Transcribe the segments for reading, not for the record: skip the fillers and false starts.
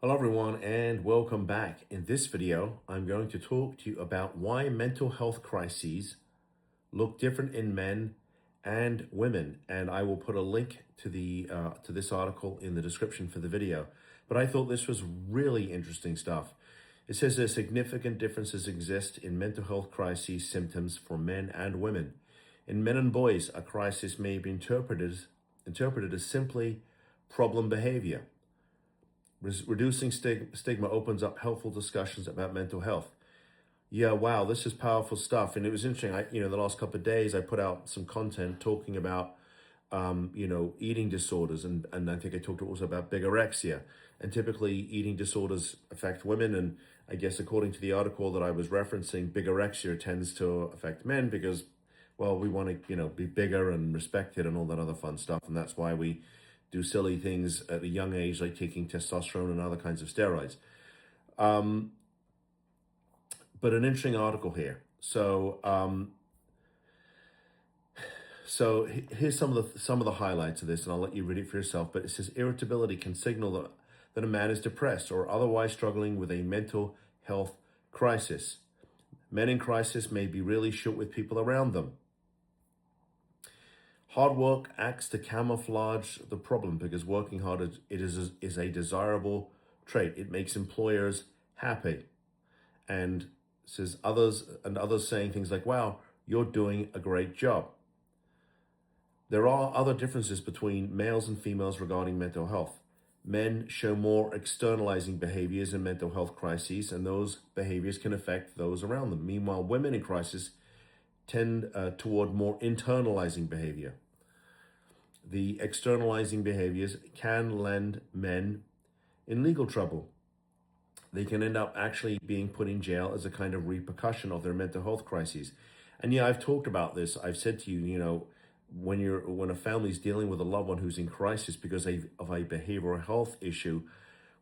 Hello everyone and welcome back. In this video, I'm going to talk to you about why mental health crises look different in men and women. And I will put a link to this article in the description for the video. But I thought this was really interesting stuff. It says that significant differences exist in mental health crises symptoms for men and women. In men and boys, a crisis may be interpreted as simply problem behavior. Reducing stigma opens up helpful discussions about mental health. Yeah, wow, this is powerful stuff. And it was interesting. The last couple of days, I put out some content talking about, eating disorders. And I think I talked also about bigorexia. And typically eating disorders affect women. And I guess according to the article that I was referencing, bigorexia tends to affect men because, well, we want to, be bigger and respected and all that other fun stuff. And that's why we do silly things at a young age, like taking testosterone and other kinds of steroids. But an interesting article here. So here's some of the highlights of this, and I'll let you read it for yourself. But it says irritability can signal that a man is depressed or otherwise struggling with a mental health crisis. Men in crisis may be really short with people around them. Hard work acts to camouflage the problem because working hard is a desirable trait. It makes employers happy. And says others saying things like, wow, you're doing a great job. There are other differences between males and females regarding mental health. Men show more externalizing behaviors in mental health crises, and those behaviors can affect those around them. Meanwhile, women in crisis tend toward more internalizing behavior. The externalizing behaviors can land men in legal trouble. They can end up actually being put in jail as a kind of repercussion of their mental health crises. And yeah, I've talked about this. I've said to you, when a family is dealing with a loved one who's in crisis because of a behavioral health issue,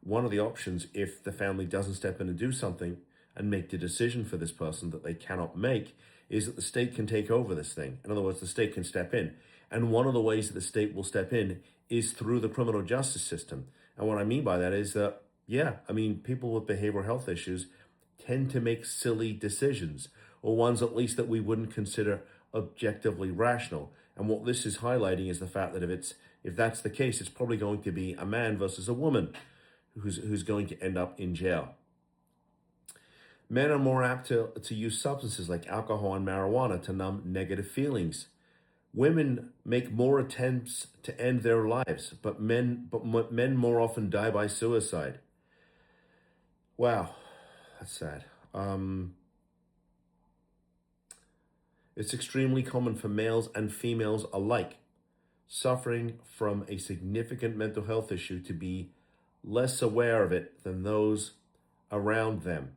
one of the options, if the family doesn't step in and do something and make the decision for this person that they cannot make, is that the state can take over this thing. In other words, the state can step in. And one of the ways that the state will step in is through the criminal justice system. And what I mean by that is that, people with behavioral health issues tend to make silly decisions, or ones at least that we wouldn't consider objectively rational. And what this is highlighting is the fact that if that's the case, it's probably going to be a man versus a woman who's going to end up in jail. Men are more apt to use substances like alcohol and marijuana to numb negative feelings. Women make more attempts to end their lives, but men more often die by suicide. Wow, that's sad. It's extremely common for males and females alike suffering from a significant mental health issue to be less aware of it than those around them.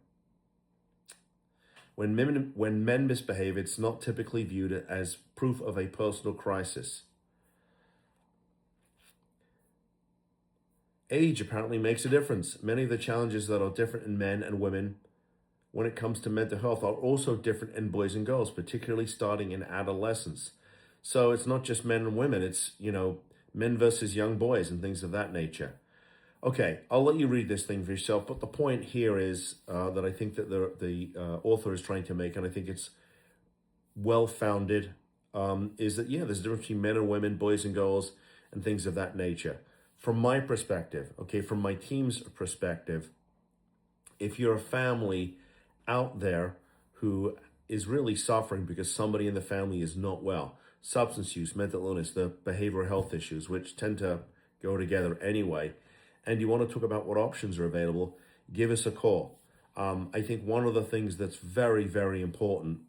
When men misbehave, it's not typically viewed as proof of a personal crisis. Age apparently makes a difference. Many of the challenges that are different in men and women when it comes to mental health are also different in boys and girls, particularly starting in adolescence. So it's not just men and women, it's, men versus young boys and things of that nature. Okay, I'll let you read this thing for yourself, but the point here is that I think that the author is trying to make, and I think it's well-founded, is that, there's a difference between men and women, boys and girls, and things of that nature. From my perspective, from my team's perspective, if you're a family out there who is really suffering because somebody in the family is not well, substance use, mental illness, the behavioral health issues, which tend to go together anyway, and you want to talk about what options are available, give us a call. I think one of the things that's very, very important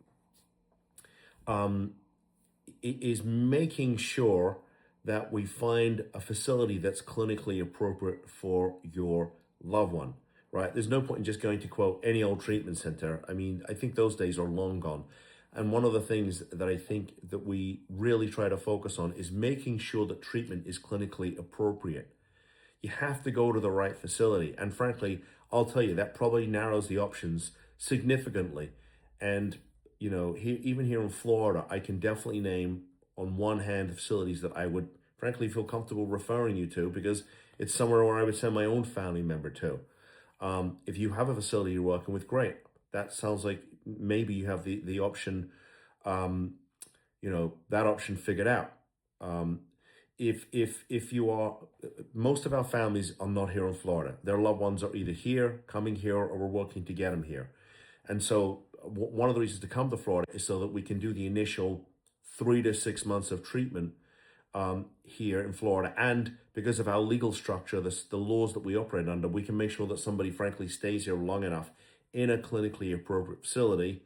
is making sure that we find a facility that's clinically appropriate for your loved one, right? There's no point in just going to, quote, any old treatment center. I think those days are long gone. And one of the things that I think that we really try to focus on is making sure that treatment is clinically appropriate. You have to go to the right facility. And frankly, I'll tell you, that probably narrows the options significantly. And, even here in Florida, I can definitely name on one hand facilities that I would frankly feel comfortable referring you to, because it's somewhere where I would send my own family member to. If you have a facility you're working with, great. That sounds like maybe you have the option, that option figured out. Um, if you are, most of our families are not here in Florida. Their loved ones are either here, coming here, or we're working to get them here. And so one of the reasons to come to Florida is so that we can do the initial 3 to 6 months of treatment here in Florida. And because of our legal structure, the laws that we operate under, we can make sure that somebody, frankly, stays here long enough in a clinically appropriate facility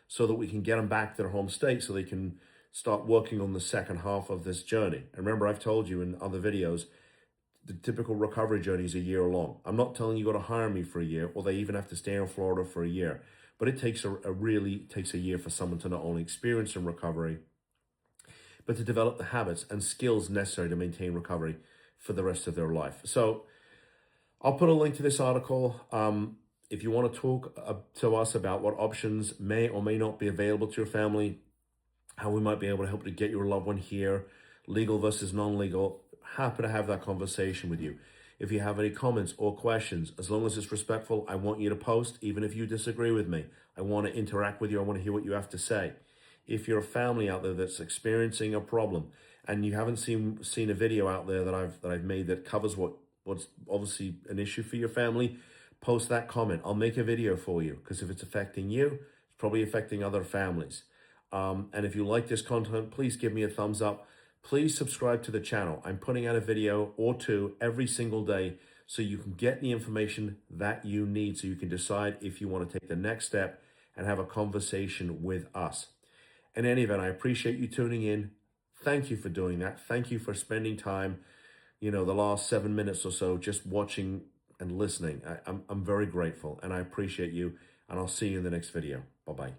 so that we can get them back to their home state so they can start working on the second half of this journey. And remember, I've told you in other videos, the typical recovery journey is a year long. I'm not telling you got to hire me for a year, or they even have to stay in Florida for a year. But it takes really takes a year for someone to not only experience some recovery, but to develop the habits and skills necessary to maintain recovery for the rest of their life. So I'll put a link to this article. If you want to talk to us about what options may or may not be available to your family, how we might be able to help to get your loved one here, legal versus non-legal, happy to have that conversation with you. If you have any comments or questions, as long as it's respectful, I want you to post, even if you disagree with me. I want to interact with you. I want to hear what you have to say. If you're a family out there that's experiencing a problem and you haven't seen a video out there that I've made that covers what's obviously an issue for your family, post that comment. I'll make a video for you, because if it's affecting you, it's probably affecting other families. And if you like this content, please give me a thumbs up. Please subscribe to the channel. I'm putting out a video or two every single day so you can get the information that you need, so you can decide if you want to take the next step and have a conversation with us. In any event, I appreciate you tuning in. Thank you for doing that. Thank you for spending time, the last 7 minutes or so just watching and listening. I'm very grateful, and I appreciate you, and I'll see you in the next video. Bye-bye.